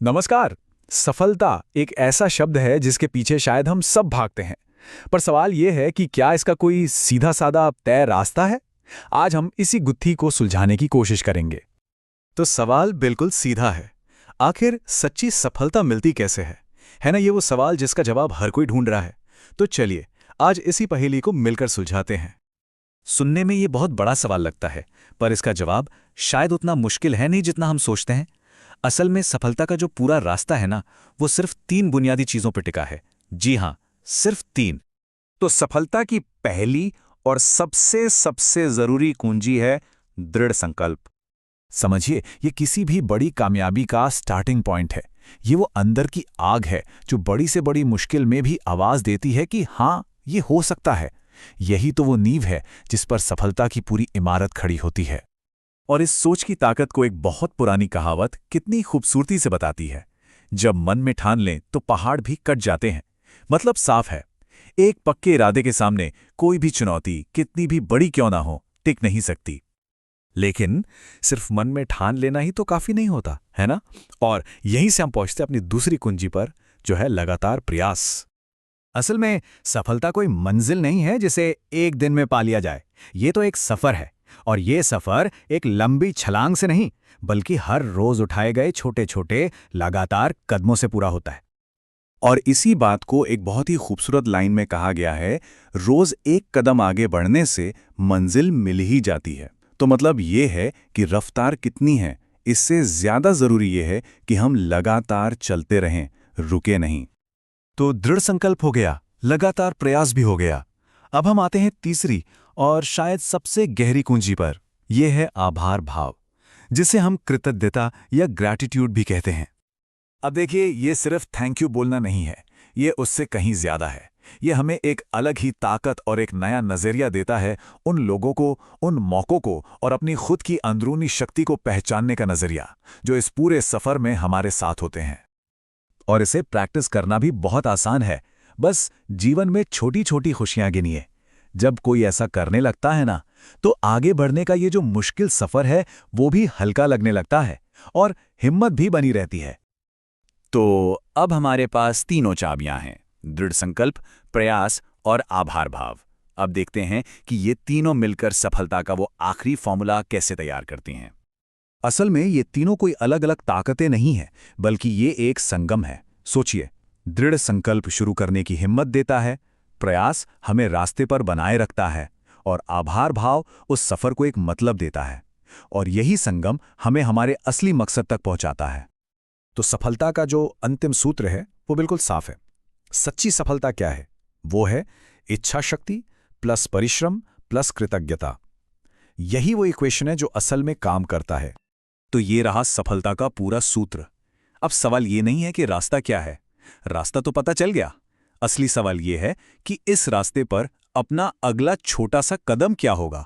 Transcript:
नमस्कार। सफलता एक ऐसा शब्द है जिसके पीछे शायद हम सब भागते हैं। पर सवाल यह है कि क्या इसका कोई सीधा साधा तय रास्ता है? आज हम इसी गुत्थी को सुलझाने की कोशिश करेंगे। तो सवाल बिल्कुल सीधा है। आखिर सच्ची सफलता मिलती कैसे है ना, ये वो सवाल जिसका जवाब हर कोई ढूंढ रहा है। तो चलिए आज इसी पहेली को मिलकर सुलझाते हैं। सुनने में ये बहुत बड़ा सवाल लगता है, पर इसका जवाब शायद उतना मुश्किल है नहीं जितना हम सोचते हैं। असल में सफलता का जो पूरा रास्ता है ना, वो सिर्फ 3 बुनियादी चीजों पर टिका है। जी हां, सिर्फ 3। तो सफलता की पहली और सबसे सबसे जरूरी कुंजी है दृढ़ संकल्प। समझिए, ये किसी भी बड़ी कामयाबी का स्टार्टिंग पॉइंट है। ये वो अंदर की आग है जो बड़ी से बड़ी मुश्किल में भी आवाज देती है कि हाँ, ये हो सकता है। यही तो वो नींव है जिस पर सफलता की पूरी इमारत खड़ी होती है। और इस सोच की ताकत को एक बहुत पुरानी कहावत कितनी खूबसूरती से बताती है। जब मन में ठान लें तो पहाड़ भी कट जाते हैं। मतलब साफ है, एक पक्के इरादे के सामने कोई भी चुनौती कितनी भी बड़ी क्यों ना हो, टिक नहीं सकती। लेकिन सिर्फ मन में ठान लेना ही तो काफी नहीं होता, है ना? और यहीं से हम पहुंचते अपनी दूसरी कुंजी पर, जो है लगातार प्रयास। असल में सफलता कोई मंजिल नहीं है जिसे एक दिन में पा लिया जाए। ये तो एक सफर है, और ये सफर एक लंबी छलांग से नहीं, बल्कि हर रोज उठाए गए छोटे छोटे लगातार कदमों से पूरा होता है। और इसी बात को एक बहुत ही खूबसूरत लाइन में कहा गया है, रोज एक कदम आगे बढ़ने से मंजिल मिल ही जाती है। तो मतलब ये है कि रफ्तार कितनी है, इससे ज्यादा जरूरी ये है कि हम लगातार चलते रहें, रुके नहीं। तो दृढ़ संकल्प हो गया, लगातार प्रयास भी हो गया। अब हम आते हैं तीसरी और शायद सबसे गहरी कुंजी पर। यह है आभार भाव, जिसे हम कृतज्ञता या ग्रैटिट्यूड भी कहते हैं। अब देखिए, ये सिर्फ थैंक यू बोलना नहीं है, ये उससे कहीं ज्यादा है। ये हमें एक अलग ही ताकत और एक नया नजरिया देता है उन लोगों को, उन मौकों को और अपनी खुद की अंदरूनी शक्ति को पहचानने का नजरिया, जो इस पूरे सफर में हमारे साथ होते हैं। और इसे प्रैक्टिस करना भी बहुत आसान है। बस जीवन में छोटी छोटी खुशियां गिनिए। जब कोई ऐसा करने लगता है ना, तो आगे बढ़ने का ये जो मुश्किल सफर है वो भी हल्का लगने लगता है और हिम्मत भी बनी रहती है। तो अब हमारे पास तीनों चाबियां हैं, दृढ़ संकल्प, प्रयास और आभार भाव। अब देखते हैं कि ये तीनों मिलकर सफलता का वो आखिरी फॉर्मूला कैसे तैयार करती हैं। असल में ये तीनों कोई अलग अलग ताकतें नहीं हैं, बल्कि ये एक संगम है। सोचिए, दृढ़ संकल्प शुरू करने की हिम्मत देता है, प्रयास हमें रास्ते पर बनाए रखता है और आभार भाव उस सफर को एक मतलब देता है। और यही संगम हमें हमारे असली मकसद तक पहुंचाता है। तो सफलता का जो अंतिम सूत्र है वो बिल्कुल साफ है। सच्ची सफलता क्या है? वो है इच्छा शक्ति प्लस परिश्रम प्लस कृतज्ञता। यही वो इक्वेशन है जो असल में काम करता है। तो ये रहा सफलता का पूरा सूत्र। अब सवाल ये नहीं है कि रास्ता क्या है, रास्ता तो पता चल गया। असली सवाल ये है कि इस रास्ते पर अपना अगला छोटा सा कदम क्या होगा।